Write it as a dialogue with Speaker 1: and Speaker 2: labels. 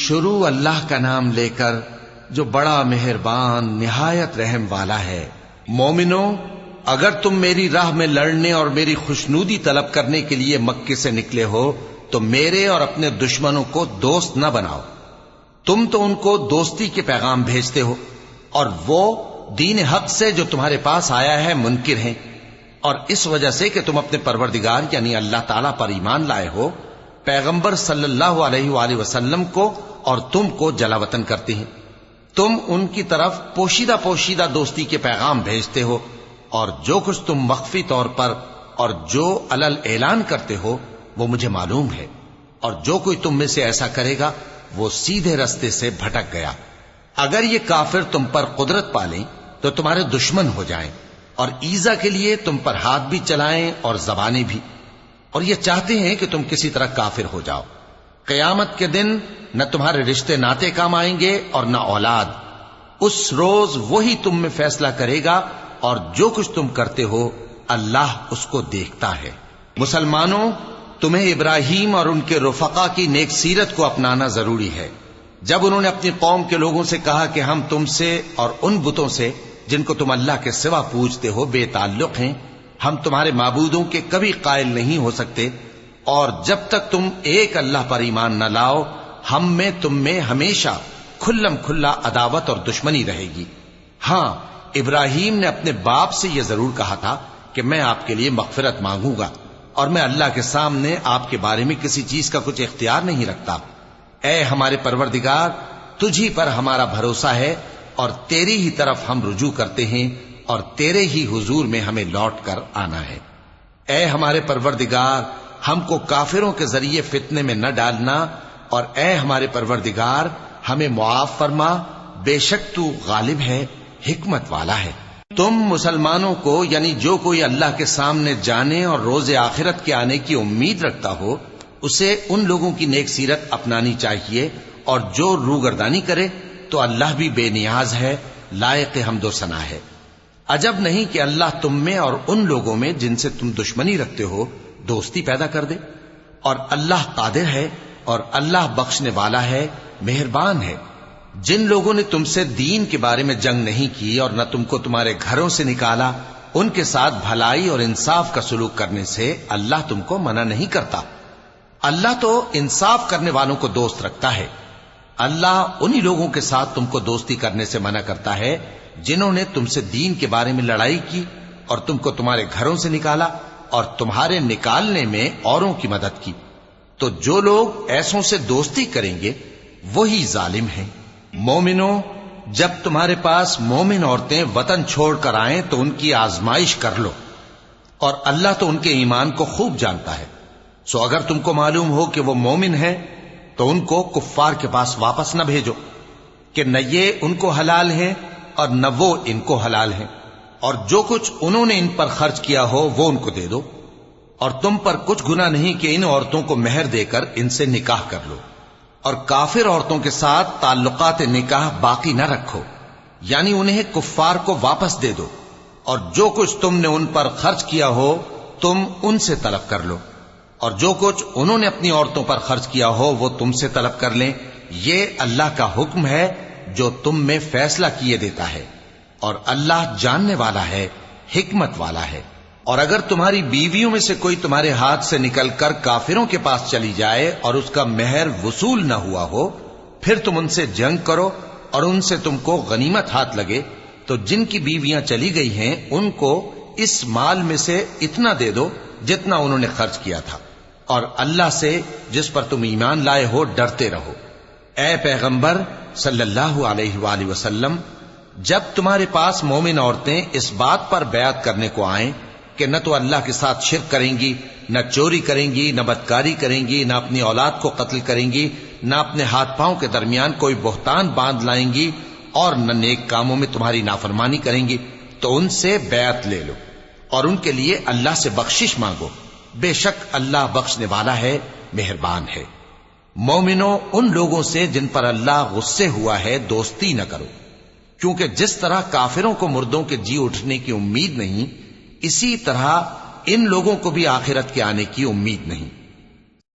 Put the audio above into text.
Speaker 1: شروع اللہ کا نام لے کر جو بڑا مہربان نہایت رحم والا ہے۔ مومنو، اگر تم میری راہ میں لڑنے اور میری خوشنودی طلب کرنے کے لیے مکے سے نکلے ہو تو میرے اور اپنے دشمنوں کو دوست نہ بناؤ۔ تم تو ان کو دوستی کے پیغام بھیجتے ہو اور وہ دین حق سے جو تمہارے پاس آیا ہے منکر ہیں، اور اس وجہ سے کہ تم اپنے پروردگار یعنی اللہ تعالیٰ پر ایمان لائے ہو، پیغمبر صلی اللہ علیہ وآلہ وسلم کو اور تم کو جلا وطن کرتے ہیں۔ تم ان کی طرف پوشیدہ پوشیدہ دوستی کے پیغام بھیجتے ہو، اور جو کچھ تم مخفی طور پر اور جو علل اعلان کرتے ہو وہ مجھے معلوم ہے، اور جو کوئی تم میں سے ایسا کرے گا وہ سیدھے رستے سے بھٹک گیا۔ اگر یہ کافر تم پر قدرت پالیں تو تمہارے دشمن ہو جائیں، اور ایذا کے لیے تم پر ہاتھ بھی چلائیں اور زبانیں بھی، اور یہ چاہتے ہیں کہ تم کسی طرح کافر ہو جاؤ۔ قیامت کے دن نہ تمہارے رشتے ناتے کام آئیں گے اور نہ اولاد۔ اس روز وہی تم میں فیصلہ کرے گا، اور جو کچھ تم کرتے ہو اللہ اس کو دیکھتا ہے۔ مسلمانوں، تمہیں ابراہیم اور ان کے رفقا کی نیک سیرت کو اپنانا ضروری ہے۔ جب انہوں نے اپنی قوم کے لوگوں سے کہا کہ ہم تم سے اور ان بتوں سے جن کو تم اللہ کے سوا پوجتے ہو بے تعلق ہیں، ہم تمہارے معبودوں کے کبھی قائل نہیں ہو سکتے، اور جب تک تم ایک اللہ پر ایمان نہ لاؤ ہم میں تم میں ہمیشہ کھلم کھلا عداوت اور دشمنی رہے گی۔ ہاں، ابراہیم نے اپنے باپ سے یہ ضرور کہا تھا کہ میں آپ کے لیے مغفرت مانگوں گا، اور میں اللہ کے سامنے آپ کے بارے میں کسی چیز کا کچھ اختیار نہیں رکھتا۔ اے ہمارے پروردگار، تجھی پر ہمارا بھروسہ ہے اور تیری ہی طرف ہم رجوع کرتے ہیں، اور تیرے ہی حضور میں ہمیں لوٹ کر آنا ہے۔ اے ہمارے پروردگار، ہم کو کافروں کے ذریعے فتنے میں نہ ڈالنا، اور اے ہمارے پروردگار ہمیں معاف فرما، بے شک تو غالب ہے، حکمت والا ہے۔ تم مسلمانوں کو یعنی جو کوئی اللہ کے سامنے جانے اور روز آخرت کے آنے کی امید رکھتا ہو اسے ان لوگوں کی نیک سیرت اپنانی چاہیے، اور جو روگردانی کرے تو اللہ بھی بے نیاز ہے، لائق حمد و ثنا ہے۔ عجب نہیں کہ اللہ تم میں اور ان لوگوں میں جن سے تم دشمنی رکھتے ہو دوستی پیدا کر دے، اور اللہ قادر ہے اور اللہ بخشنے والا ہے، مہربان ہے۔ جن لوگوں نے تم سے دین کے بارے میں جنگ نہیں کی اور نہ تم کو تمہارے گھروں سے نکالا، ان کے ساتھ بھلائی اور انصاف کا سلوک کرنے سے اللہ تم کو منع نہیں کرتا۔ اللہ تو انصاف کرنے والوں کو دوست رکھتا ہے۔ اللہ انہی لوگوں کے ساتھ تم کو دوستی کرنے سے منع کرتا ہے جنہوں نے تم سے دین کے بارے میں لڑائی کی اور تم کو تمہارے گھروں سے نکالا اور تمہارے نکالنے میں اوروں کی مدد کی۔ تو جو لوگ ایسوں سے دوستی کریں گے وہی ظالم ہیں۔ مومنوں، جب تمہارے پاس مومن عورتیں وطن چھوڑ کر آئیں تو ان کی آزمائش کر لو، اور اللہ تو ان کے ایمان کو خوب جانتا ہے۔ سو اگر تم کو معلوم ہو کہ وہ مومن ہیں تو ان کو کفار کے پاس واپس نہ بھیجو کہ نہ یہ ان کو حلال ہیں اور نہ وہ ان کو حلال ہیں، اور جو کچھ انہوں نے ان پر خرچ کیا ہو وہ ان کو دے دو، اور تم پر کچھ گناہ نہیں کہ ان عورتوں کو مہر دے کر ان سے نکاح کر لو، اور کافر عورتوں کے ساتھ تعلقات نکاح باقی نہ رکھو، یعنی انہیں کفار کو واپس دے دو، اور جو کچھ تم نے ان پر خرچ کیا ہو تم ان سے طلب کر لو، اور جو کچھ انہوں نے اپنی عورتوں پر خرچ کیا ہو وہ تم سے طلب کر لیں۔ یہ اللہ کا حکم ہے جو تم میں فیصلہ کیے دیتا ہے، اور اللہ جاننے والا ہے، حکمت والا ہے۔ اور اگر تمہاری بیویوں میں سے کوئی تمہارے ہاتھ سے نکل کر کافروں کے پاس چلی جائے اور اس کا مہر وصول نہ ہوا ہو، پھر تم ان سے جنگ کرو اور ان سے تم کو غنیمت ہاتھ لگے، تو جن کی بیویاں چلی گئی ہیں ان کو اس مال میں سے اتنا دے دو جتنا انہوں نے خرچ کیا تھا، اور اللہ سے جس پر تم ایمان لائے ہو ڈرتے رہو۔ اے پیغمبر صلی اللہ علیہ وآلہ وسلم، جب تمہارے پاس مومن عورتیں اس بات پر بیعت کرنے کو آئیں کہ نہ تو اللہ کے ساتھ شرک کریں گی، نہ چوری کریں گی، نہ بدکاری کریں گی، نہ اپنی اولاد کو قتل کریں گی، نہ اپنے ہاتھ پاؤں کے درمیان کوئی بہتان باندھ لائیں گی، اور نہ نیک کاموں میں تمہاری نافرمانی کریں گی، تو ان سے بیعت لے لو اور ان کے لیے اللہ سے بخشش مانگو، بے شک اللہ بخشنے والا ہے، مہربان ہے۔ مومنوں، ان لوگوں سے جن پر اللہ غصے ہوا ہے دوستی نہ کرو، کیونکہ جس طرح کافروں کو مردوں کے جی اٹھنے کی امید نہیں، اسی طرح ان لوگوں کو بھی آخرت کے آنے کی امید نہیں۔